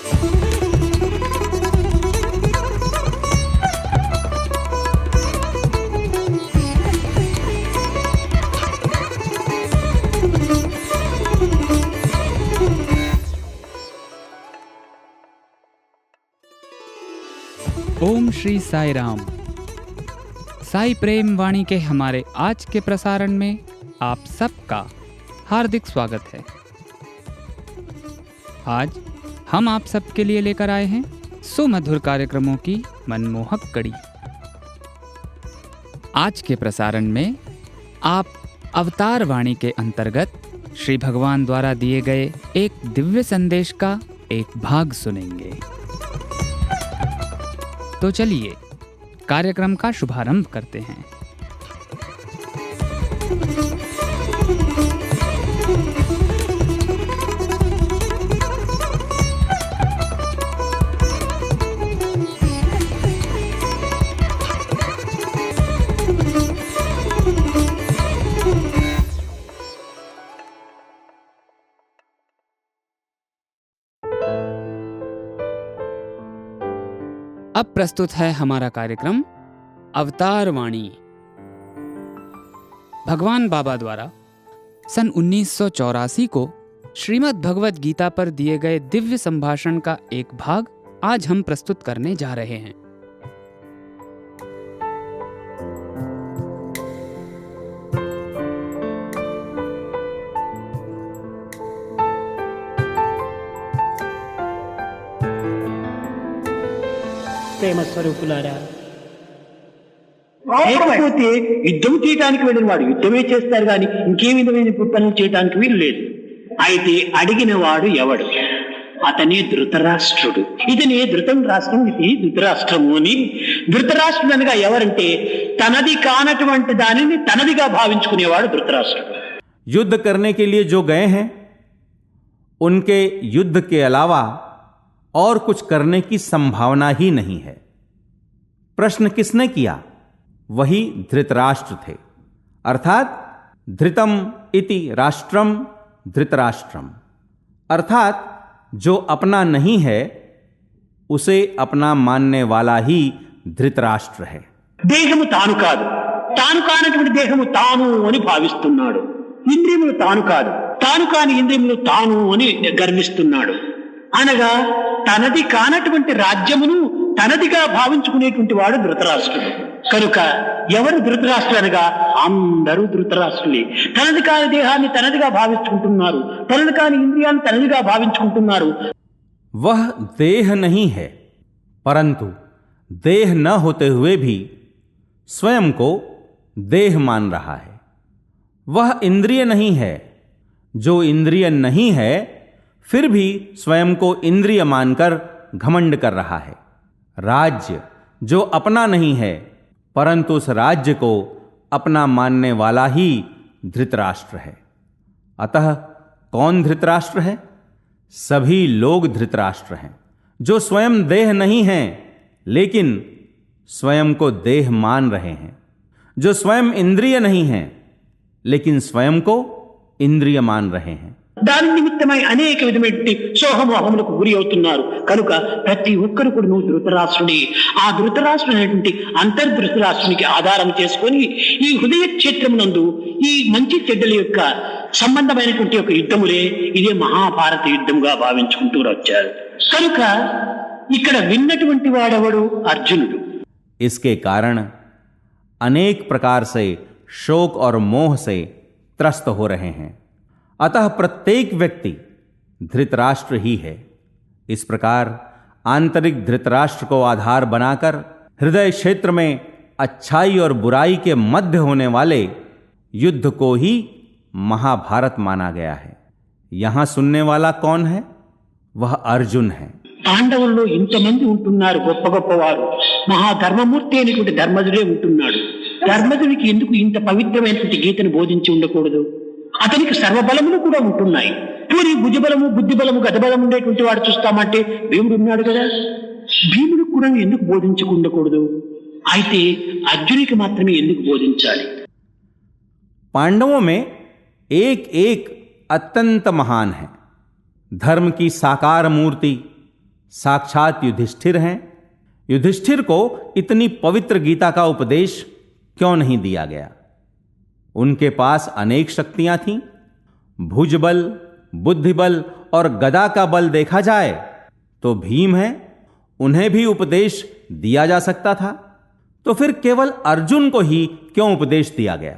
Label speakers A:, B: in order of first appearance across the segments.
A: ओम श्री साई राम। साई प्रेम वाणी के हमारे आज के प्रसारण में आप सबका हार्दिक स्वागत है। आज हम आप सबके लिए लेकर आए हैं सुमधुर कार्यक्रमों की मनमोहक कड़ी। आज के प्रसारण में आप अवतार वाणी के अंतर्गत श्री भगवान द्वारा दिए गए एक दिव्य संदेश का एक भाग सुनेंगे। तो चलिए कार्यक्रम का शुभारंभ करते हैं। अब प्रस्तुत है हमारा कार्यक्रम अवतार वाणी। भगवान बाबा द्वारा सन 1984 को श्रीमद् भगवत गीता पर दिए गए दिव्य संभाषण का एक भाग आज हम प्रस्तुत करने जा रहे हैं।
B: ప్రేమ స్వరూపులారా, లేకపోతే యుద్ధం చేయడానికి వెళ్ళిన వాడు యుద్ధమే చేస్తారు కానీ ఇంకే విధమైన పనులు చేయడానికి వీలు లేదు. అయితే అడిగిన వాడు ఎవడు? అతనే ధృతరాష్ట్రుడు. ఇతనే ధృతం రాష్ట్రం, ఇది ధృతరాష్ట్రము అని. ధృతరాష్ట్రుడు అనగా ఎవరంటే తనది కానటువంటి దానిని తనదిగా భావించుకునేవాడు ధృతరాష్ట్రుడు.
C: युद्ध करने के लिए जो गए हैं उनके युद्ध के अलावा और कुछ करने की संभावना ही नहीं है। प्रश्न किसने किया? वही धृतराष्ट्र थे। अर्थात धृतम इति राष्ट्रम धृतराष्ट्रम, अर्थात जो अपना नहीं है उसे अपना मानने वाला ही धृतराष्ट्र है।
B: దేహము తాను కాదు, తాను కానటువంటి దేహము తాను అని భావిస్తున్నాడు. ఇంద్రియములు తాను కాదు, తాను కాని ఇంద్రియములు తాను అని గర్విస్తున్నాడు. అనగా తనది కానటువంటి రాజ్యమును తనదిగా భావించుకునేటువంటి వాడు ధృతరాష్ట్రుడు. కనుక ఎవరు ధృతరాష్ట్రులు అనగా అందరూ ధృతరాష్ట్రులే. తనది కాని దేహాన్ని తనదిగా భావించుకుంటున్నారు, తనది కాని ఇంద్రియాన్ని తనదిగా భావించుకుంటున్నారు.
C: वह देह नहीं है, परंतु देह न होते हुए भी स्वयं को देह मान रहा है। वह इंद्रिय नहीं है, जो इंद्रिय नहीं है फिर भी स्वयं को इंद्रिय मानकर घमंड कर रहा है। राज्य जो अपना नहीं है, परंतु उस राज्य को अपना मानने वाला ही धृतराष्ट्र है। अतः कौन धृतराष्ट्र है? सभी लोग धृतराष्ट्र हैं, जो स्वयं देह नहीं हैं लेकिन स्वयं को देह मान रहे हैं, जो स्वयं इंद्रिय नहीं हैं लेकिन स्वयं को इंद्रिय मान रहे हैं।
B: దాని నిమిత్తమై అనేక విధమైనటువంటి సోహమోహములకు గురి అవుతున్నారు. కనుక ప్రతి ఒక్కరు కూడా నువ్వు ధృతరాష్ట్రుడి. ఆ ధృతరాష్ట్రుడు అనేటువంటి అంతర్ధృతరాష్ట్రునికి ఆధారం చేసుకొని ఈ హృదయ క్షేత్రమునందు ఈ మంచి చెడ్డల యొక్క సంబంధమైనటువంటి ఒక యుద్ధములే ఇదే మహాభారత యుద్ధముగా భావించుకుంటూ వచ్చారు. కనుక ఇక్కడ విన్నటువంటి వాడెవడు? అర్జునుడు.
C: इसके कारण अनेक प्रकार से शोक और मोह से त्रस्त हो रहे हैं। अतः प्रत्येक व्यक्ति धृतराष्ट्र ही है। इस प्रकार आंतरिक धृतराष्ट्र को आधार बनाकर हृदय क्षेत्र में अच्छाई और बुराई के मध्य होने वाले युद्ध को ही महाभारत माना गया है। यहां सुनने वाला कौन है? वह अर्जुन है।
B: పాండవుల్లో ఇంతమంది ఉంటున్నారు, గొప్ప గొప్పవారు. మహాధర్మమూర్తి అనేటువంటి ధర్మజుడే ఉంటున్నాడు. ధర్మజుడికి ఎందుకు ఇంత పవిత్రమైనటువంటి గీతను బోధించి ఉండకూడదు? అతనికి సర్వబలములు కూడా ఉంటున్నాయి. పూరి భుజబలము, బుద్ధిబలము, గతబలము ఉండేటువంటి వాడు చూస్తామంటే భీముడు ఉన్నాడు కదా. భీముడికి కూడా ఎందుకు బోధించకుండకూడదు? అయితే అర్జునికి మాత్రమే ఎందుకు బోధించాలి?
C: पांडवों में एक एक अत्यंत महान है। धर्म की साकार मूर्ति साक्षात युधिष्ठिर हैं। युधिष्ठिर को इतनी पवित्र गीता का उपदेश क्यों नहीं दिया गया? उनके पास अनेक शक्तियां थीं। भुजबल, बुद्धिबल और गदा का बल देखा जाए तो भीम है, उन्हें भी उपदेश दिया जा सकता था। तो फिर केवल अर्जुन को ही क्यों उपदेश दिया गया?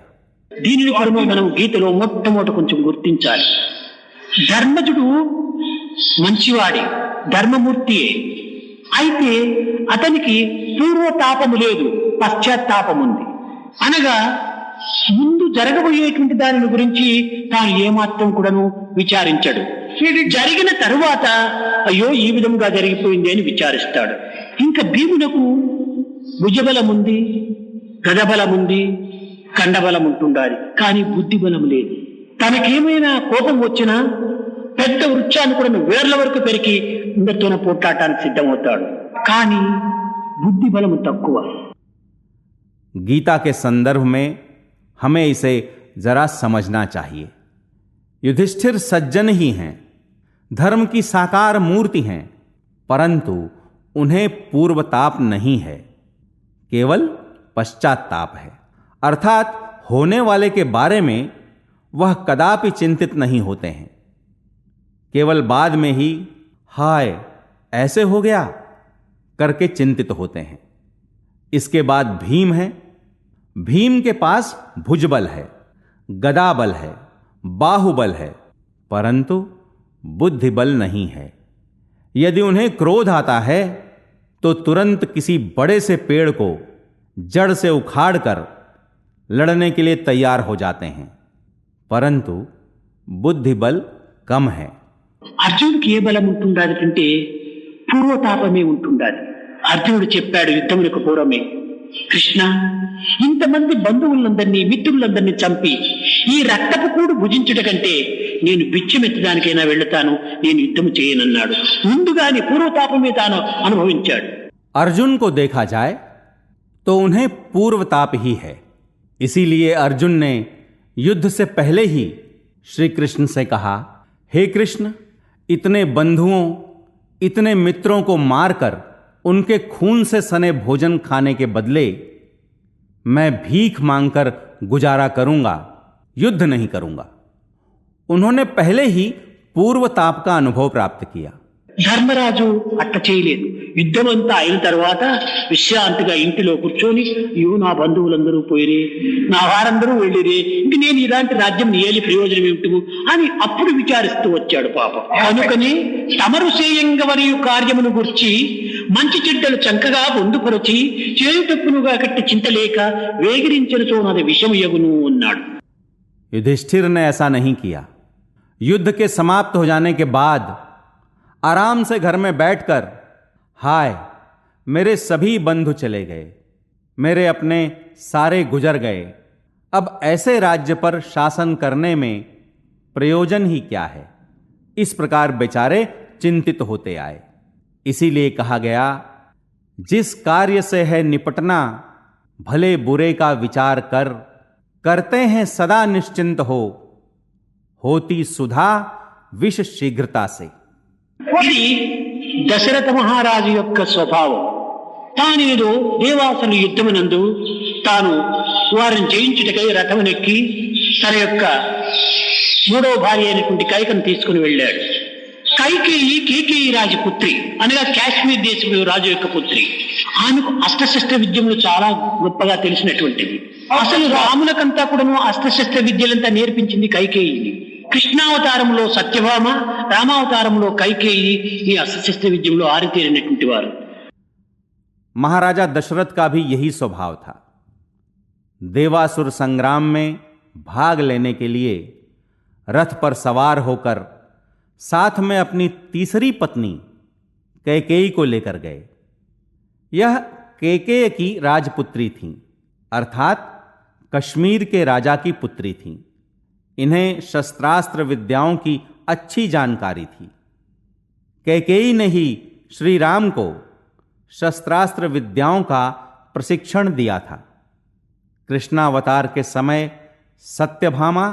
B: దీనిని కూడా మనం గీతలో మొట్టమొదట కొంచెం గుర్తించాలి. ధర్మజుడు మంచివాడే, ధర్మమూర్తి. అయితే అతనికి పూర్వతాపము లేదు, పశ్చాత్తాపం ఉంది. అనగా ముందు జరగబోయేటువంటి దాని గురించి తాను ఏమాత్రం కూడాను విచారించడు. జరిగిన తరువాత అయ్యో ఈ విధంగా జరిగిపోయింది అని విచారిస్తాడు. ఇంకా భీమునకు భుజబలం ఉంది, గదబలం ఉంది, కండబలం ఉంటుండాలి, కానీ బుద్ధి బలం లేదు. తనకేమైనా కోపం వచ్చినా పెద్ద వృక్షాన్ని కూడా వేర్ల వరకు పెరిగి అందరితోనే పోట్లాడటానికి సిద్ధమవుతాడు. కానీ బుద్ధి బలము తక్కువ.
C: गीता के संदर्भ में हमें इसे जरा समझना चाहिए। युधिष्ठिर सज्जन ही हैं, धर्म की साकार मूर्ति हैं, परंतु उन्हें पूर्वताप नहीं है, केवल पश्चात्ताप है। अर्थात होने वाले के बारे में वह कदापि चिंतित नहीं होते हैं, केवल बाद में ही हाय ऐसे हो गया करके चिंतित होते हैं। इसके बाद भीम है। भीम के पास भुजबल है, गदा बल है, बाहुबल है, परंतु बुद्धि बल नहीं है। यदि उन्हें क्रोध आता है तो तुरंत किसी बड़े से पेड़ को जड़ से उखाड़कर लड़ने के लिए तैयार हो जाते हैं, परंतु बुद्धि बल कम है।
B: అర్జునుడికి ఏ బలం ఉంటుండాలంటే పూర్వతాపమే ఉంటుండాలి. అర్జునుడు చెప్పాడు యుద్ధములకు పూర్వమే, కృష్ణ ఇంతమంది బంధువులందరినీ మిత్రులందరినీ చంపి ఈ రక్తపు కూడు భుజించుట కంటే నేను బిచ్చమెత్తడానికైనా వెళ్తాను, నేను యుద్ధం చేయనన్నాడు. ముందుగానే పూర్వతాపమే తాను అనుభవించాడు.
C: अर्जुन को देखा जाए तो उन्हें पूर्वताप ही है। इसीलिए अर्जुन ने युद्ध से पहले ही श्री कृष्ण से कहा, हे कृष्ण, इतने बंधुओं, इतने मित्रों को मारकर उनके खून से सने भोजन खाने के बदले मैं भीख मांगकर गुजारा करूंगा, युद्ध नहीं करूंगा। उन्होंने पहले ही पूर्वताप का अनुभव प्राप्त किया।
B: ధర్మరాజు అట్ట చేయలేదు. యుద్ధం అంతా అయిన తర్వాత విశ్రాంతిగా ఇంటిలో కూర్చొని అయ్యో నా బంధువులందరూ పోయిరే, నా వారందరూ వెళ్ళిరే, ఇంక నేను ఇలాంటి రాజ్యం ఏలి ప్రయోజనం ఏమిటి అని అప్పుడు విచారిస్తూ వచ్చాడు పాపం. కనుకని తమరు సేయంగవరియు కార్యమును గుర్చి మంచి చెడ్డలు చంకగా పొందుపరచి చేయుటప్పునుగా కట్టి చింతలేక వేగిరించనుతో నాది విషమయగును అన్నాడు.
C: युधिष्ठिर ने ऐसा नहीं किया। युद्ध के समाप्त हो जाने के बाद आराम से घर में बैठकर हाय मेरे सभी बंधु चले गए, मेरे अपने सारे गुजर गए, अब ऐसे राज्य पर शासन करने में प्रयोजन ही क्या है, इस प्रकार बेचारे चिंतित होते आए। इसीलिए कहा गया, जिस कार्य से है निपटना भले बुरे का विचार कर, करते हैं सदा निश्चिंत हो, होती सुधा विष शीघ्रता से।
B: ఇది దశరథ మహారాజు యొక్క స్వభావం. తానేదో దేవాసుల యుద్ధమునందు తాను వారిని జయించుటకై రథమునెక్కి తన యొక్క మూడవ భార్య అయినటువంటి కైకను తీసుకుని వెళ్ళాడు. కైకేయి కేకేయి రాజు పుత్రి, అనగా కాశ్మీర్ దేశపు రాజు యొక్క పుత్రి. ఆమెకు అస్త్రశస్త్ర విద్యములు చాలా గొప్పగా తెలిసినటువంటిది. అసలు రాములకంతా కూడాను అస్త్రశస్త్ర విద్యలంతా నేర్పించింది కైకేయిని. కృష్ణావతారంలో సత్యభామ, రామావతారంలో కైకేయి ఈ అస్త్రశస్త్ర విద్యలో ఆరితేరినటువంటి వారు.
C: महाराजा दशरथ का भी यही स्वभाव था। देवासुर संग्राम में भाग लेने के लिए रथ पर सवार होकर साथ में अपनी तीसरी पत्नी कैकेयी को लेकर गए। यह कैकेयी की राजपुत्री थी, अर्थात कश्मीर के राजा की पुत्री थी। इन्हें शस्त्रास्त्र विद्याओं की अच्छी जानकारी थी। कैकेयी ने ही श्री राम को शस्त्रास्त्र विद्याओं का प्रशिक्षण दिया था। कृष्णावतार के समय सत्यभामा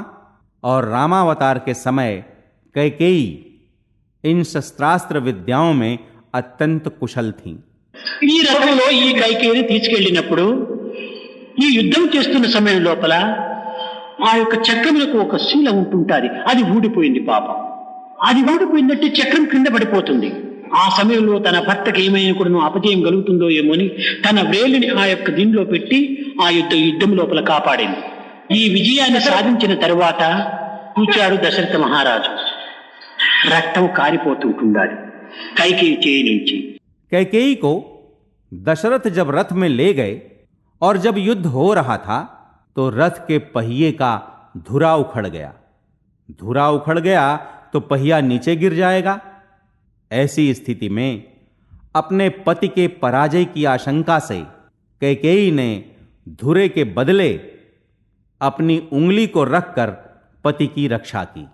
C: और रामावतार के समय कैकेयी इन शस्त्रास्त्र विद्याओं में अत्यंत कुशल थीं।
B: ఈ రథంలో ఈ కైకేయిని తీసుకెళ్లినప్పుడు ఈ యుద్ధం చేస్తున్న సమయం లోపల ఆ యొక్క చక్రములకు ఒక శీల ఉంటుంటుంది, అది ఊడిపోయింది పాపం. అది ఊడిపోయిందంటే చక్రం కింద పడిపోతుంది. ఆ సమయంలో తన భర్తకి ఏమైనా కూడా అపజయం కలుగుతుందో ఏమోని తన వ్రేలిని ఆ యొక్క దీనిలో పెట్టి ఆ యుద్ధం లోపల కాపాడింది. ఈ విజయాన్ని సాధించిన తరువాత చూచాడు దశరథ మహారాజు, రక్తం కారిపోతుంటున్నది కైకేయి చేయి నుంచి.
C: कैकेयी को दशरथ जब रथ में ले गए और जब युद्ध हो रहा था तो रथ के पहिए का धुरा उखड़ गया। धुरा उखड़ गया तो पहिया नीचे गिर जाएगा। ऐसी स्थिति में अपने पति के पराजय की आशंका से कैकेयी ने धुरे के बदले अपनी उंगली को रखकर पति की रक्षा की।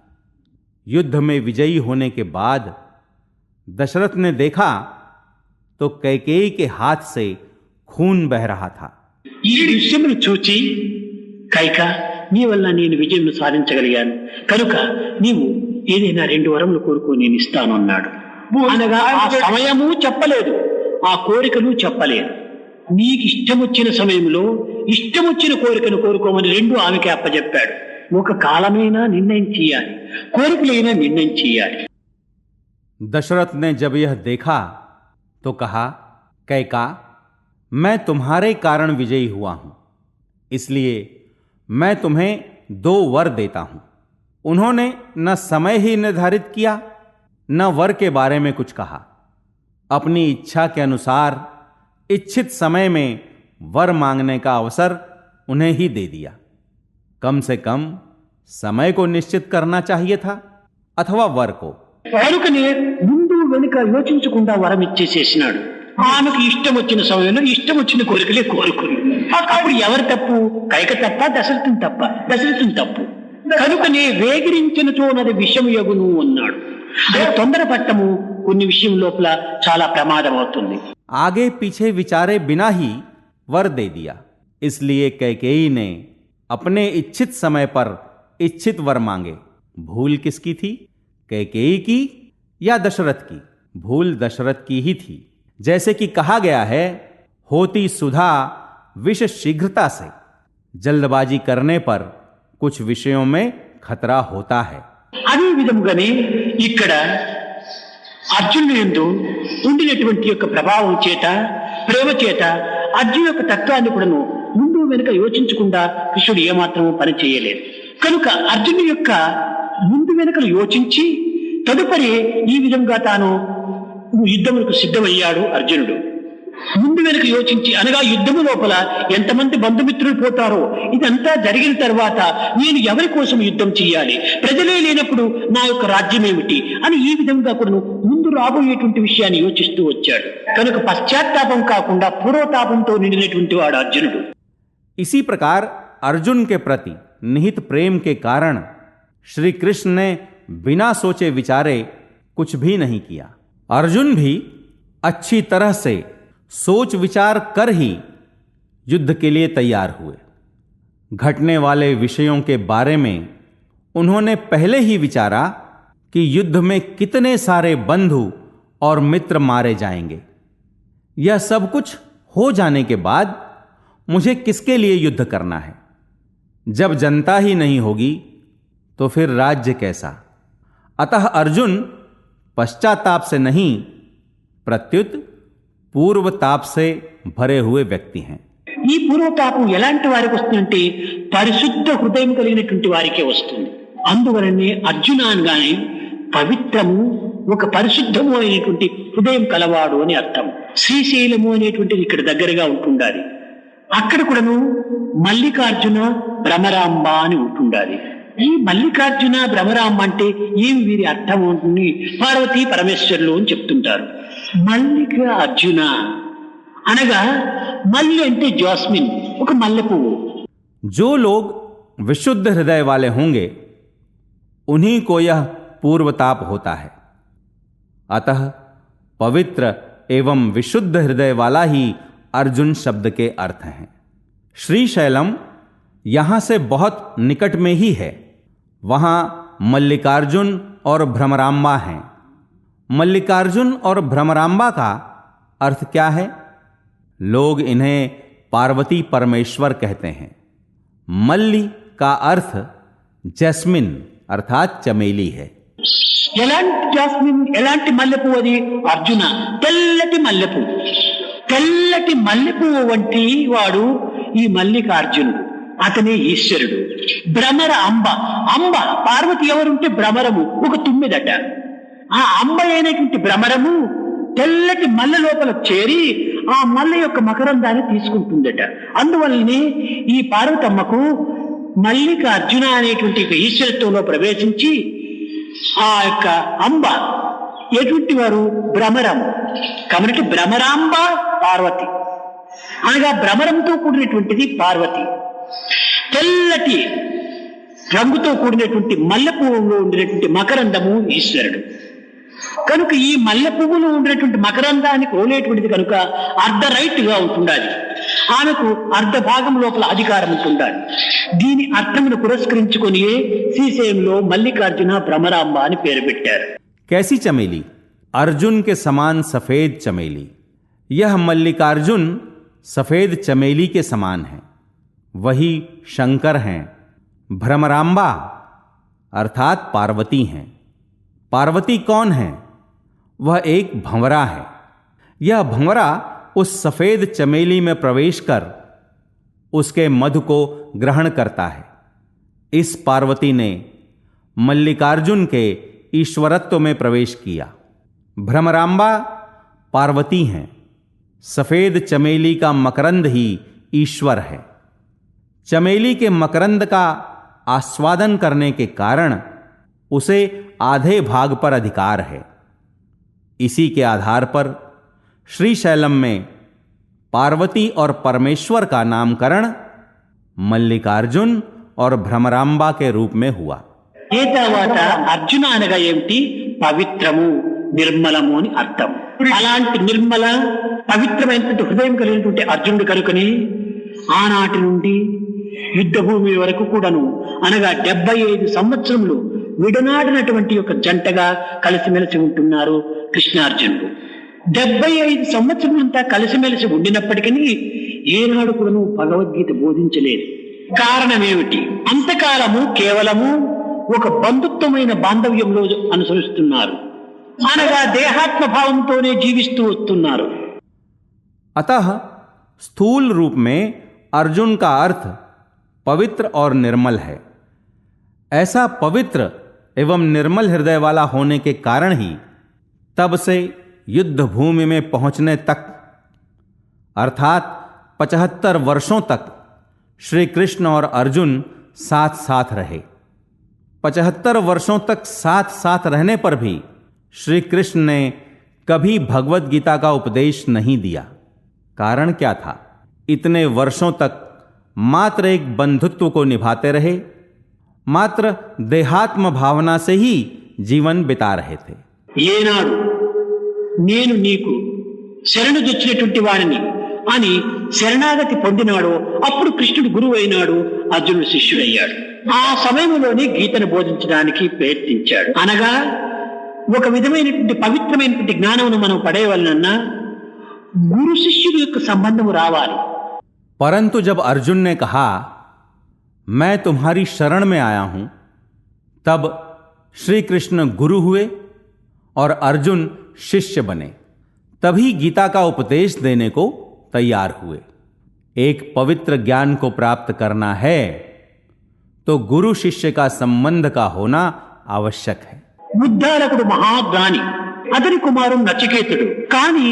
C: युद्ध में विजयी होने के बाद दशरथ ने देखा तो कैकेयी के हाथ से खून बह रहा था।
B: ఈ దృశ్యమును చూచి కైక, నీ వల్ల నేను విజయం సాధించగలిగాను కనుక నీవు ఏదైనా 2 వరములు కోరుకో, నేను ఇస్తాను అన్నాడు. అనగా ఆ సమయము చెప్పలేదు, ఆ కోరికలు చెప్పలేదు. నీకు ఇష్టం వచ్చిన సమయంలో ఇష్టం వచ్చిన కోరికను కోరుకోమని 2 ఆమెకి అప్పచెప్పాడు. ఒక కాలమైనా నిర్ణయం చేయాలి, కోరికలైనా నిర్ణయం చేయాలి.
C: दशरथ ने जब यह देखा तो कहा, कैका, मैं तुम्हारे कारण विजयी हुआ हूं, इसलिए मैं तुम्हें 2 वर देता हूं। उन्होंने न समय ही निर्धारित किया न वर के बारे में कुछ कहा। अपनी इच्छा के अनुसार इच्छित समय में वर मांगने का अवसर उन्हें ही दे दिया। कम से कम समय को निश्चित करना चाहिए था अथवा वर को।
B: కనుకనే ముందు వెనుక యోచించకుండా వరం ఇచ్చేసేసినాడు. ఆమెకు ఇష్టం వచ్చిన సమయంలో ఇష్టం వచ్చిన కోరికలే కోరుకుంది. అప్పుడు ఎవరు తప్పు? కైక తప్ప, దశరథుని తప్ప? దశరథుని తప్పు. కనుకనే వేగిరించిన చోనది విషయం యగును అన్నాడు. తొందరపట్టము కొన్ని విషయం లోపల చాలా ప్రమాదం అవుతుంది.
C: आगे पीछे विचारे बिना ही वर दे दिया। इसलिए कैकेयी ने अपने इच्छित समय पर इच्छित वर मांगे। भूल किसकी थी, कैकेयी की या दशरथ की? भूल दशरथ की ही थी। जैसे कि कहा गया है, होती सुधा विष शीघ्रता से। जल्दबाजी करने पर कुछ विषयों में खतरा होता है।
B: అదే విధముగానే ఇక్కడ అర్జునుడు యందు ఉండినటువంటి యొక్క ప్రభావం చేత, ప్రేమ చేత అర్జును యొక్క తత్వాన్ని కూడాను ముందు వెనుక యోచించకుండా కృష్ణుడు ఏమాత్రము పని చేయలేదు. కనుక అర్జును యొక్క ముందు వెనుకలు యోచించి తదుపరి ఈ విధంగా తాను యుద్ధములకు సిద్ధమయ్యాడు అర్జునుడు. ముందు వెనుక యోచించి, అనగా యుద్ధము లోపల ఎంతమంది బంధుమిత్రులు పోతారో ఇదంతా జరిగిన తర్వాత నేను ఎవరి కోసం యుద్ధం చేయాలి, ప్రజలే లేనప్పుడు నా యొక్క రాజ్యం ఏమిటి అని ఈ విధంగా కూడా ముందు రాబోయేటువంటి విషయాన్ని యోచిస్తూ వచ్చాడు. కనుక పశ్చాత్తాపం కాకుండా పూర్వతాపంతో నిండినటువంటి వాడు అర్జునుడు.
C: इसी प्रकार अर्जुन के प्रति निहित प्रेम के कारण श्री कृष्ण ने बिना सोचे विचारे कुछ भी नहीं किया। अर्जुन भी अच्छी तरह से सोच विचार कर ही युद्ध के लिए तैयार हुए। घटने वाले विषयों के बारे में उन्होंने पहले ही विचारा कि युद्ध में कितने सारे बंधु और मित्र मारे जाएंगे। यह सब कुछ हो जाने के बाद मुझे किसके लिए युद्ध करना है? जब जनता ही नहीं होगी तो फिर राज्य कैसा? अतः अर्जुन पश्चाताप से नहीं प्रत्युत पूर्व ताप से भरे हुए व्यक्ति हैं।
B: ఈ పూర్వతాపం ఎలాంటి వారికి వస్తుందంటే పరిశుద్ధ హృదయం కలిగినటువంటి వారికే వస్తుంది. అందువలనే అర్జున అనగానే పవిత్రము, ఒక పరిశుద్ధము అనేటువంటి హృదయం కలవాడు అని అర్థం. శ్రీశైలము అనేటువంటిది ఇక్కడ దగ్గరగా ఉంటుండాలి. అక్కడ కూడాను మల్లికార్జున భ్రమరాంబ అని ఉంటుండాలి. ఈ మల్లికార్జున భ్రమరాంబ అంటే ఏమి వీరి అర్థం ఉంటుంది? పార్వతీ పరమేశ్వరులు అని చెప్తుంటారు. మల్లిక అర్జున అనగా మల్లి అంటే జాస్మిన్, ఒక మల్లె పువ్వు.
C: जो लोग विशुद्ध हृदय वाले होंगे उन्हीं को यह पूर्वताप होता है। अतः पवित्र एवं विशुद्ध हृदय वाला ही अर्जुन शब्द के अर्थ हैं। श्रीशैलम यहां से बहुत निकट में ही है। वहां मल्लिकार्जुन और भ्रमरांबा हैं मल्लिकार्जुन और भ्रमरांबा का अर्थ क्या है? लोग इन्हें पार्वती परमेश्वर कहते हैं। मल्ली का अर्थ जैस्मिन अर्थात चमेली है।
B: ఎలాంటి జాస్మిన్, ఎలాంటి మల్లెపువ్వు అది? అర్జున, తెల్లటి మల్లెపువ్వు. తెల్లటి మల్లెపువ్వు వంటి వాడు ఈ మల్లికార్జునుడు. అతనే ఈశ్వరుడు. భ్రమర అంబ, అంబ పార్వతి ఎవరుంటే భ్రమరము ఒక తుమ్మెదట. ఆ అంబ అయినటువంటి భ్రమరము తెల్లటి మల్లె లోపల చేరి ఆ మల్లె యొక్క మకరందాన్ని తీసుకుంటుందట. అందువల్లనే ఈ పార్వతమ్మకు మల్లికార్జున అనేటువంటి ఈశ్వరత్వంలో ప్రవేశించి ఆ యొక్క అంబ ఎటువంటి వారు? భ్రమరం. కాబట్టి భ్రమరాంబ పార్వతి అనగా భ్రమరంతో కూడినటువంటిది పార్వతి. తెల్లటి రంగుతో కూడినటువంటి మల్లె పువ్వులో ఉండినటువంటి మకరందము ఈశ్వరుడు. కనుక ఈ మల్లె పువ్వులో ఉండినటువంటి మకరందాన్ని కోలేటువంటిది కనుక అర్ధ రైట్ గా ఉంటుండాలి. ఆమెకు అర్ధ భాగం లోపల అధికారం ఉంటుండాలి. దీని అర్థమును పురస్కరించుకొని శ్రీశైలంలో మల్లికార్జున భ్రమరాంబ అని పేరు పెట్టారు.
C: कैसी चमेली? अर्जुन के समान सफेद चमेली। यह मल्लिकार्जुन सफेद चमेली के समान है, वही शंकर हैं। भ्रमरांबा अर्थात पार्वती हैं। पार्वती कौन है? वह एक भंवरा है। यह भंवरा उस सफेद चमेली में प्रवेश कर उसके मधु को ग्रहण करता है। इस पार्वती ने मल्लिकार्जुन के ईश्वरत्व में प्रवेश किया। भ्रमरांबा पार्वती हैं। सफेद चमेली का मकरंद ही ईश्वर है। चमेली के मकरंद का आस्वादन करने के कारण उसे आधे भाग पर अधिकार है। इसी के आधार पर श्रीशैलम में पार्वती और परमेश्वर का नामकरण मल्लिकार्जुन और भ्रमरांबा के रूप में हुआ।
B: ఏ తర్వాత అర్జున అనగా ఏమిటి? పవిత్రము, నిర్మలము అని అర్థం. అలాంటి నిర్మల పవిత్రమైనటువంటి హృదయం కలిగినటువంటి అర్జునుడు కనుకని ఆనాటి నుండి యుద్ధ భూమి వరకు కూడాను అనగా 75 సంవత్సరములు విడనాడినటువంటి యొక్క జంటగా కలిసిమెలిసి ఉంటున్నారు కృష్ణార్జునుడు. 75 సంవత్సరమంతా కలిసిమెలిసి ఉండినప్పటికీ ఏనాడు కూడాను భగవద్గీత బోధించలేదు. కారణమేమిటి? అంతకాలము కేవలము ఒక బంధుత్వమైన బాంధవ్యంలో అనుసరిస్తున్నారు, అనగా దేహాత్మ భావంతోనే జీవిస్తూ వస్తున్నారు.
C: अतः स्थूल रूप में अर्जुन का अर्थ पवित्र और निर्मल है। ऐसा पवित्र एवं निर्मल हृदय वाला होने के कारण ही तब से युद्ध भूमि में पहुंचने तक अर्थात 75 वर्षों तक श्री कृष्ण और अर्जुन साथ साथ रहे। 75 वर्षों तक साथ साथ रहने पर भी श्री कृष्ण ने कभी भगवत गीता का उपदेश नहीं दिया। कारण क्या था? इतने वर्षों तक मात्र एक बंधुत्व को निभाते रहे, मात्र देहात्म भावना से ही जीवन बिता रहे थे।
B: ఏనాడు నేను నీకు శరణు దొచ్చినటువంటి వాడిని అని శరణాగతి పొందినాడో అప్పుడు కృష్ణుడు గురువు అయినాడు, అర్జునుడు శిష్యుడయ్యాడు. ఆ సమయంలోనే గీతను బోధించడానికి ప్రయత్నించాడు. అనగా ఒక విధమైనటువంటి పవిత్రమైనటువంటి జ్ఞానమును మనం పడేయవలనన్నా గురు శిష్యుడు యొక్క సంబంధము రావాలి.
C: परंतु जब अर्जुन ने कहा मैं तुम्हारी शरण में आया हूं, तब श्री कृष्ण गुरु हुए और अर्जुन शिष्य बने। तभी गीता का उपदेश देने को तैयार हुए। एक पवित्र ज्ञान को प्राप्त करना है तो गुरु शिष्य का संबंध का होना आवश्यक है।
B: ఉద్దాలకుడు మహాజ్ఞాని, అతని కుమారుడు నచికేతుడు. కానీ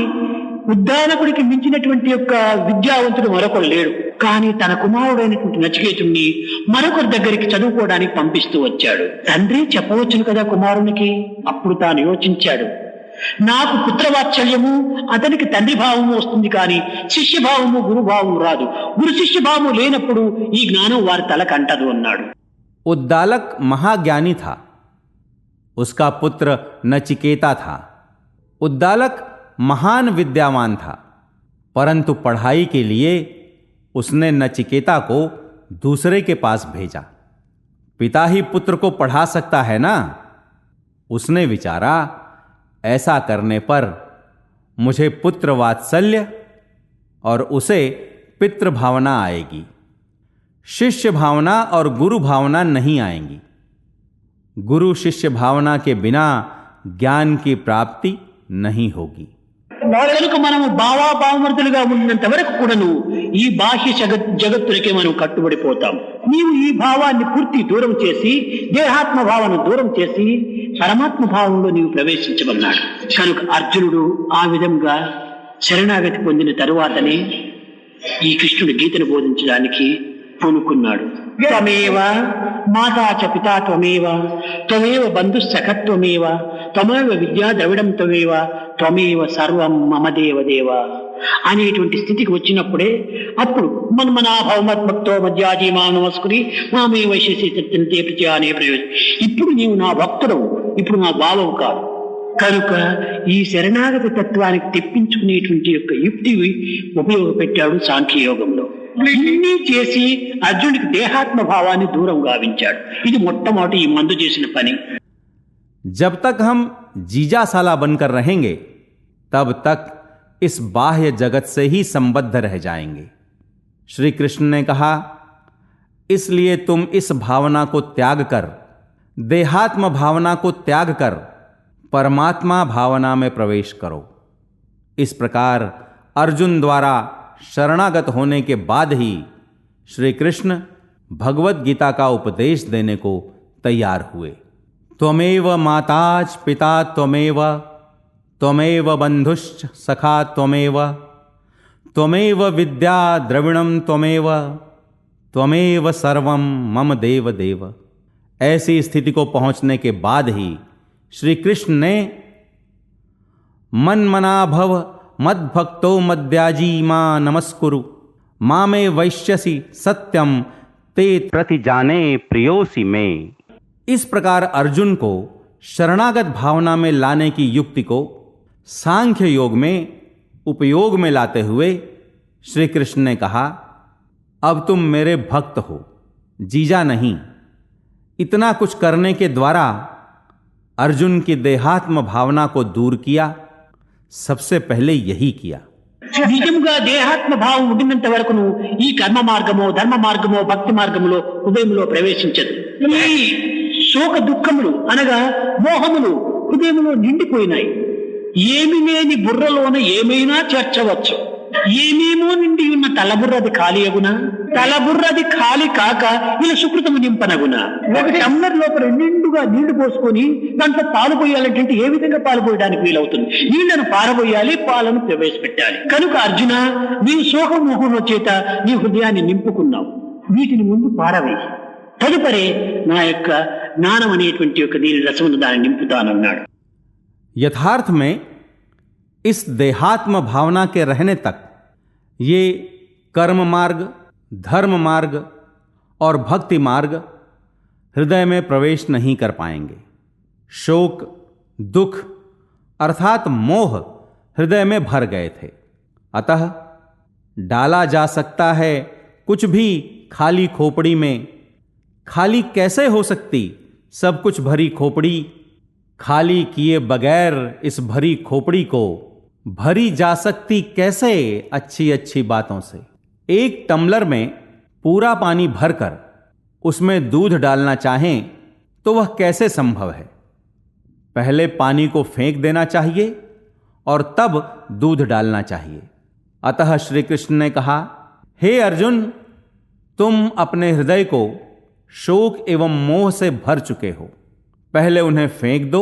B: ఉద్దాలకుడికి మించినటువంటి యొక్క విద్యావంతుడు మరొకరు లేడు. కానీ తన కుమారుడైనటువంటి నచికేతుడిని మరొకరి దగ్గరికి చదువుకోవడానికి పంపిస్తూ వచ్చాడు. తండ్రి చెప్పవచ్చును కదా కుమారునికి. అప్పుడు తాను యోచించాడు, నాకు పుత్రవాత్సల్యము, అతనికి తండ్రి భావము వస్తుంది, కానీ శిష్యభావము గురుభావము రాదు. గురు శిష్యభావము లేనప్పుడు ఈ జ్ఞానం వారి తలకంటదు అన్నాడు.
C: उद्दालक महाज्ञानी था, उसका पुत्र नचिकेता था। उद्दालक महान विद्यावान था, परंतु पढ़ाई के लिए उसने नचिकेता को दूसरे के पास भेजा। पिता ही पुत्र को पढ़ा सकता है ना। उसने विचारा ऐसा करने पर मुझे पुत्र वात्सल्य और उसे पितृ भावना आएगी, शिष्य भावना और गुरु भावना नहीं आएंगी। गुरु शिष्य भावना के बिना ज्ञान की प्राप्ति नहीं होगी।
B: కనుక మనము భావాభావమర్థులుగా ఉన్నంత వరకు కూడాను ఈ బాహ్య జగత్తులకే మనం కట్టుబడిపోతాం. నీవు ఈ భావాన్ని పూర్తి దూరం చేసి, దేహాత్మ భావాన్ని దూరం చేసి పరమాత్మ భావంలో నీవు ప్రవేశించమన్నాడు. కనుక అర్జునుడు ఆ విధంగా శరణాగతి పొందిన తరువాతనే ఈ కృష్ణుడు గీతను బోధించడానికి పూనుకున్నాడు. త్వమేవ మాతా చ పితా త్వమేవ త్వమేవ బంధు సఖత్వమేవ త్వమేవ విద్యా ద్రవిడం త్వమేవ త్వమేవ సర్వం మమ దేవదేవ అనేటువంటి స్థితికి వచ్చినప్పుడే అప్పుడు మన్మనాభవమద్భక్తో మధ్యాజీ మా నమస్కురి మామే వైశ్యసి సత్యంతే ప్రత్యా అనే ప్రయోజనం. ఇప్పుడు నీవు నా భక్తుడవు, ఇప్పుడు నా భావం కాదు. కనుక ఈ శరణాగతి తత్వానికి తెప్పించుకునేటువంటి యొక్క యుక్తి ఉపయోగపెట్టాడు సాంఖ్యయోగంలో. ఇన్ని చేసి అర్జునుడికి దేహాత్మ భావాన్ని దూరం గావించాడు. ఇది మొట్టమొదటి ఈ మందు చేసిన పని.
C: जब तक हम जीजासाला बनकर रहेंगे तब तक इस बाह्य जगत से ही संबद्ध रह जाएंगे। श्री कृष्ण ने कहा, इसलिए तुम इस भावना को त्याग कर, देहात्म भावना को त्याग कर परमात्मा भावना में प्रवेश करो। इस प्रकार अर्जुन द्वारा शरणागत होने के बाद ही श्री कृष्ण भगवत गीता का उपदेश देने को तैयार हुए। त्वमेव माताच पिता त्वमेव त्वमेव बंधुश्च सखा त्वमेव त्वमेव विद्या द्रविणम त्वमेव त्वमेव सर्वम मम देव देव। ऐसी स्थिति को पहुंचने के बाद ही श्री कृष्ण ने मन्मना भव मद्भक्तो मद्याजी मां नमस्कुरु मामे वैश्यसि सत्यम ते प्रति जाने प्रियोसी में। इस प्रकार अर्जुन को शरणागत भावना में लाने की युक्ति को सांख्य योग में उपयोग में लाते हुए श्री कृष्ण ने कहा, अब तुम मेरे भक्त हो, जीजा नहीं। इतना कुछ करने के द्वारा अर्जुन की देहात्म भावना को दूर किया। सबसे पहले यही किया।
B: నిజంగా దేహాత్మ భావం ఉండినంత వరకును ఈ కర్మ మార్గమో ధర్మ మార్గమో భక్తి మార్గములో హృదయంలో ప్రవేశించదు. ఈ శోక దుఃఖములు అనగా మోహములు హృదయంలో నిండిపోయినాయి. ఏమి లేని బుర్రలోన ఏమైనా చేర్చవచ్చు. ఏమేమో నిండి ఉన్న తలబుర్రది ఖాళీ అగునా? తలబుర్రది ఖాళీ కాక ఇలా సుకృతము నింపనగునా? ఒక టమ్లర్ లోపల నిండుగా నీళ్లు పోసుకొని దాంట్లో పాలు పోయాలంటే ఏ విధంగా పాలు పోయడానికి వీలవుతుంది? నీళ్లను పారబోయాలి, పాలను ప్రవేశపెట్టాలి. కనుక అర్జున, నీవు శోక మోహంలో చేత నీ హృదయాన్ని నింపుకున్నావు. వీటిని ముందు పారవేయి, తదుపరి నా యొక్క జ్ఞానం అనేటువంటి యొక్క దీని రసమును దాన్ని నింపుతానన్నాడు.
C: यथार्थ में इस देहात्म भावना के रहने तक ये कर्म मार्ग, धर्म मार्ग और भक्ति मार्ग हृदय में प्रवेश नहीं कर पाएंगे। शोक, दुख अर्थात मोह हृदय में भर गए थे। अतः डाला जा सकता है कुछ भी खाली खोपड़ी में। खाली कैसे हो सकती सब कुछ भरी खोपड़ी? खाली किए बगैर इस भरी खोपड़ी को भरी जा सकती कैसे अच्छी अच्छी बातों से? एक टम्बलर में पूरा पानी भरकर उसमें दूध डालना चाहें तो वह कैसे संभव है? पहले पानी को फेंक देना चाहिए और तब दूध डालना चाहिए। अतः श्री कृष्ण ने कहा, हे अर्जुन, तुम अपने हृदय को शोक एवं मोह से भर चुके हो। पहले उन्हें फेंक दो,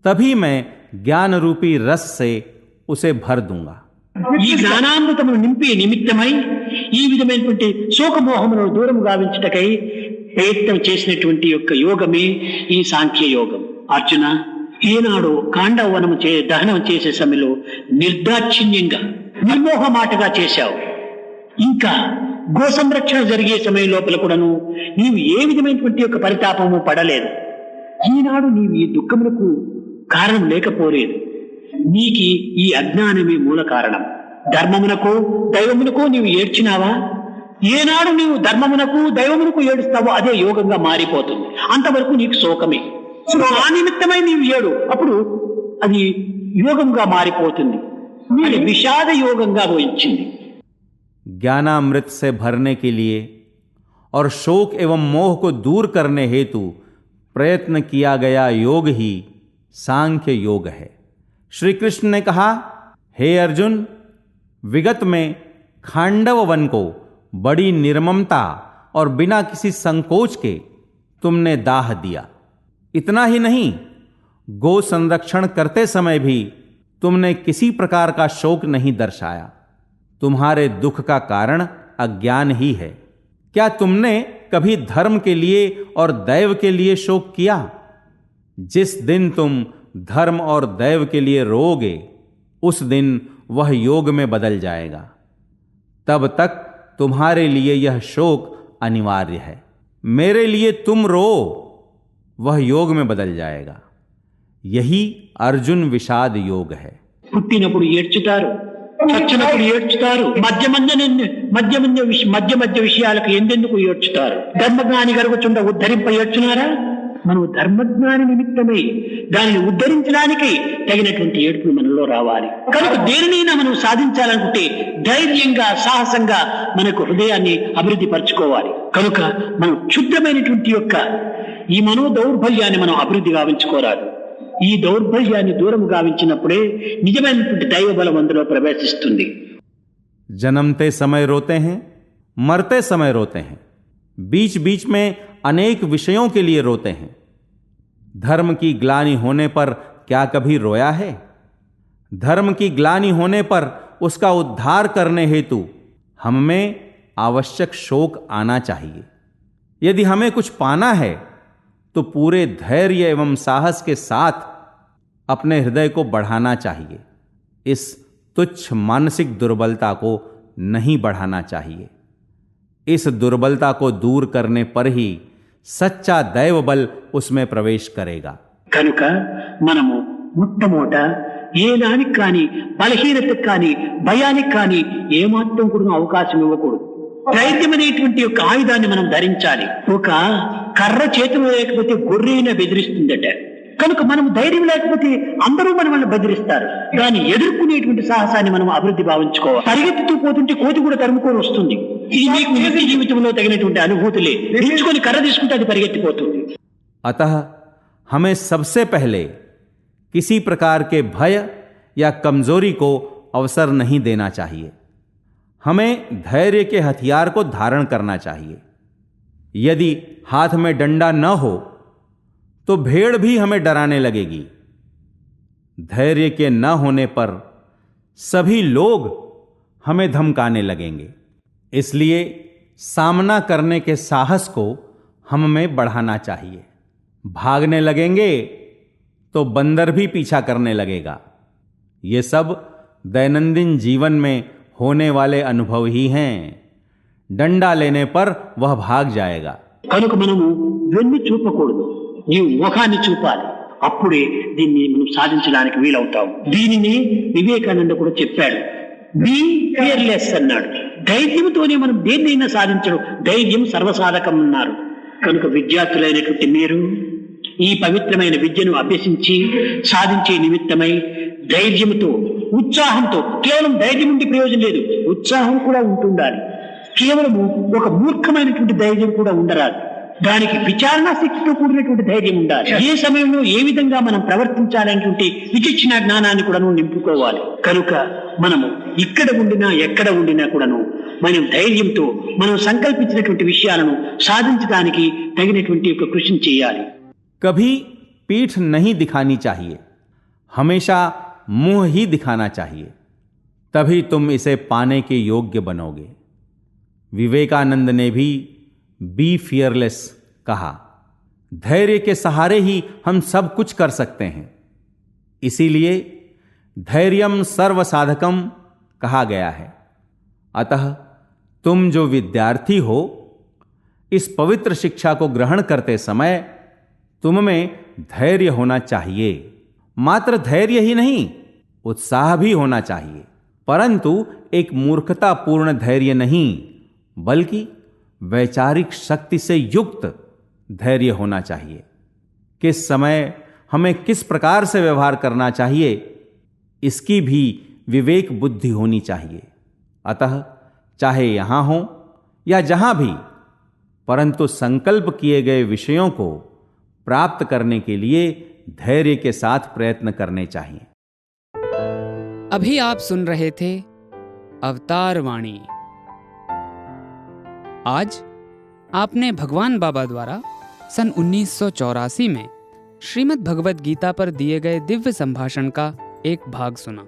C: तभी मैं ज्ञान रूपी रस से उसे भर दूंगा।
B: ఈ జ్ఞానామృతమును నింపే నిమిత్తమై ఈ విధమైనటువంటి శోకమోహములను దూరం గావించుటకై ప్రయత్నం చేసినటువంటి యొక్క యోగమే ఈ సాంఖ్య యోగం. అర్జున, ఈనాడు కాండవనము దహనం చేసే సమయంలో నిర్దాక్షిణ్యంగా నిర్మోహమాటగా చేశావు. ఇంకా గో సంరక్షణ జరిగే సమయం లోపల కూడాను నీవు ఏ విధమైనటువంటి యొక్క పరితాపము పడలేదు. ఈనాడు నీవు ఈ దుఃఖములకు కారణం లేకపోలేదు. నీకి ఈ అజ్ఞానమే మూల కారణం. ధర్మమునకు దైవమునకు నీవు ఏడ్చినావా? ఏనాడు నీవు ధర్మమునకు దైవమునకు ఏడుస్తావో అదే యోగంగా మారిపోతుంది. అంతవరకు నీకు శోకమే. ఆ నిమిత్తమై నీవు ఏడు. అప్పుడు అది యోగంగా మారిపోతుంది, అది విషాద యోగంగా వచ్చింది.
C: ज्ञानामृत से भरने के लिए और शोक एवं मोह को दूर करने हेतु प्रयत्न किया गया योग ही सांख्य योग है. श्री कृष्ण ने कहा, हे अर्जुन, विगत में खांडव वन को बड़ी निर्ममता और बिना किसी संकोच के तुमने दाह दिया. इतना ही नहीं, गो संरक्षण करते समय भी तुमने किसी प्रकार का शोक नहीं दर्शाया. तुम्हारे दुख का कारण अज्ञान ही है. क्या तुमने कभी धर्म के लिए और दैव के लिए शोक किया? जिस दिन तुम धर्म और दैव के लिए रोओगे, उस दिन वह योग में बदल जाएगा. तब तक तुम्हारे लिए यह शोक अनिवार्य है. मेरे लिए तुम रो, वह योग में बदल जाएगा. यही अर्जुन विषाद योग है.
B: పుట్టినప్పుడు ఏడ్చుతారు, చచ్చినప్పుడు ఏడ్చుతారు, మధ్య మధ్య విషయాలకు ఎందెందుకు ఏడ్చుతారు? ధర్మజ్ఞాని గరుగుచుండ ఉద్ధరింప ఏడ్చున్నారా? మనం ధర్మజ్ఞాని నిమిత్తమై దానిని ఉద్ధరించడానికి తగినటువంటి ఏడుపులు మనలో రావాలి. కనుక దేనినైనా మనం సాధించాలనుకుంటే ధైర్యంగా, సాహసంగా మనకు హృదయాన్ని అభివృద్ధి పరచుకోవాలి. కనుక మనం క్షుద్రమైనటువంటి యొక్క ఈ మనో దౌర్బల్యాన్ని మనం అభివృద్ధి గావించుకోరాదు. ఈ దౌర్బల్యాన్ని దూరం గావించినప్పుడే నిజమైనటువంటి దైవ బలం అందులో ప్రవేశిస్తుంది.
C: जन्मते समय रोते हैं, मरते समय रोते हैं, बीच बीच में अनेक विषयों के लिए रोते हैं. धर्म की ग्लानि होने पर क्या कभी रोया है? धर्म की ग्लानि होने पर उसका उद्धार करने हेतु हम में आवश्यक शोक आना चाहिए. यदि हमें कुछ पाना है तो पूरे धैर्य एवं साहस के साथ अपने हृदय को बढ़ाना चाहिए. इस तुच्छ मानसिक दुर्बलता को नहीं बढ़ाना चाहिए. इस दुर्बलता को दूर करने पर ही सच्चा दैव बल उसमें प्रवेश करेगा.
B: కనుక మనము మొట్టమొదట ఏ దానికి కానీ, బలహీనతకు కానీ, భయానికి కానీ ఏమాత్రం కూడా అవకాశం ఇవ్వకూడదు. ధైర్యం అనేటువంటి యొక్క ఆయుధాన్ని మనం ధరించాలి. ఒక కర్ర చేతిలో లేకపోతే గొర్రెన బెదిరిస్తుందట. కనుక మనం ధైర్యం లేకపోతే అందరూ మనల్ని బెదిరిస్తారు. దాన్ని ఎదుర్కొనేటువంటి సాహసాన్ని మనం అభివృద్ధి భావించుకోవాలి. పరిగెత్తుతూ పోతుంటే కోతి కూడా తరుముకొని వస్తుంది. ఇది మీకు నిజ జీవితంలో తగినటువంటి అనుభూతులే. నిల్చుకొని కర్ర తీసుకుంటే అది పరిగెత్తిపోతుంది.
C: अतः हमें सबसे पहले किसी प्रकार के भय या कमजोरी को अवसर नहीं देना चाहिए. हमें धैर्य के हथियार को धारण करना चाहिए. यदि हाथ में डंडा न हो तो भेड़ भी हमें डराने लगेगी. धैर्य के न होने पर सभी लोग हमें धमकाने लगेंगे. इसलिए सामना करने के साहस को हम में बढ़ाना चाहिए. भागने लगेंगे तो बंदर भी पीछा करने लगेगा. ये सब दैनंदिन जीवन में होने वाले अनुभव ही हैं. डंडा लेने पर वह भाग जाएगा.
B: కనుక మనము వెన్ను చూపకూడదు, నీవు ముఖాన్ని చూపాలి. అప్పుడే దీన్ని మనం సాధించడానికి వీలవుతాం. దీనిని వివేకానంద కూడా చెప్పాడు. బీ ఫియర్లెస్ అన్నాడు. ధైర్యంతోనే మనం దేన్నైనా సాధించడం. ధైర్యం సర్వసాధకం అన్నారు. కనుక విద్యార్థులైనటువంటి మీరు ఈ పవిత్రమైన విద్యను అభ్యసించి సాధించే నిమిత్తమై ధైర్యంతో, ఉత్సాహంతో, కేవలం ధైర్యం ఉండి ప్రయోజనం లేదు, ఉత్సాహం కూడా ఉంటుండాలి. కేవలము ఒక మూర్ఖమైనటువంటి ధైర్యం కూడా ఉండరాదు. దానికి విచారణ శక్తితో కూడినటువంటి ధైర్యం ఉండాలి. ఏ సమయంలో ఏ విధంగా మనం ప్రవర్తించాలనేటువంటి విచక్షణ జ్ఞానాన్ని కూడా నింపుకోవాలి. కనుక మనము ఇక్కడ ఉండినా ఎక్కడ ఉండినా కూడాను మనం ధైర్యంతో మనం సంకల్పించినటువంటి విషయాలను సాధించడానికి తగినటువంటి ఒక కృషి చేయాలి.
C: कभी पीठ नहीं दिखानी चाहिए, हमेशा मुंह ही दिखाना चाहिए. तभी तुम इसे पाने के योग्य बनोगे. विवेकानंद ने भी बी फियरलेस कहा. धैर्य के सहारे ही हम सब कुछ कर सकते हैं. इसीलिए धैर्यम सर्वसाधकम कहा गया है. अतः तुम जो विद्यार्थी हो, इस पवित्र शिक्षा को ग्रहण करते समय तुम में धैर्य होना चाहिए. मात्र धैर्य ही नहीं, उत्साह भी होना चाहिए. परंतु एक मूर्खतापूर्ण धैर्य नहीं, बल्कि वैचारिक शक्ति से युक्त धैर्य होना चाहिए. किस समय हमें किस प्रकार से व्यवहार करना चाहिए, इसकी भी विवेक बुद्धि होनी चाहिए। अतः चाहे यहां हो या जहां भी, परंतु संकल्प किए गए विषयों को प्राप्त करने के लिए धैर्य के साथ प्रयत्न करने चाहिए।
A: अभी आप सुन रहे थे अवतार वाणी। आज आपने भगवान बाबा द्वारा सन 1984 में श्रीमद् भगवद गीता पर दिए गए दिव्य संभाषण का एक भाग सुना।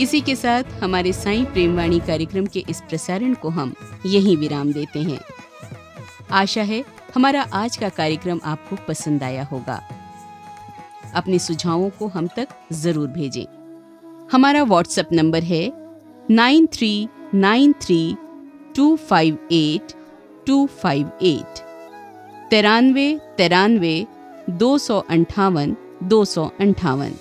D: इसी के साथ हमारे साईं प्रेमवाणी कार्यक्रम के इस प्रसारण को हम यहीं विराम देते हैं। आशा है हमारा आज का कार्यक्रम आपको पसंद आया होगा। अपने सुझावों को हम तक जरूर भेजें। हमारा व्हाट्सएप नंबर है 9393258258 93 258 258।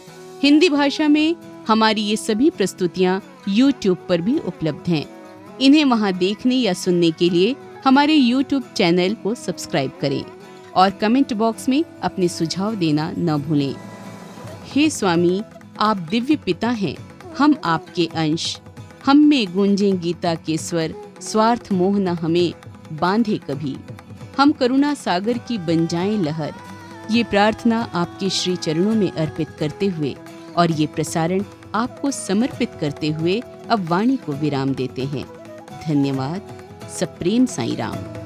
D: हिंदी भाषा में हमारी ये सभी प्रस्तुतियां YouTube पर भी उपलब्ध हैं। इन्हें वहां देखने या सुनने के लिए हमारे YouTube चैनल को सब्सक्राइब करें और कमेंट बॉक्स में अपने सुझाव देना न भूलें। हे स्वामी, आप दिव्य पिता हैं, हम आपके अंश। हम में गूंजें गीता के स्वर, स्वार्थ मोह न हमें बांधे कभी। हम करुणा सागर की बन जाएं लहर। ये प्रार्थना आपके श्री चरणों में अर्पित करते हुए और ये प्रसारण आपको समर्पित करते हुए अब वाणी को विराम देते हैं। धन्यवाद। सप्रेम साईं राम।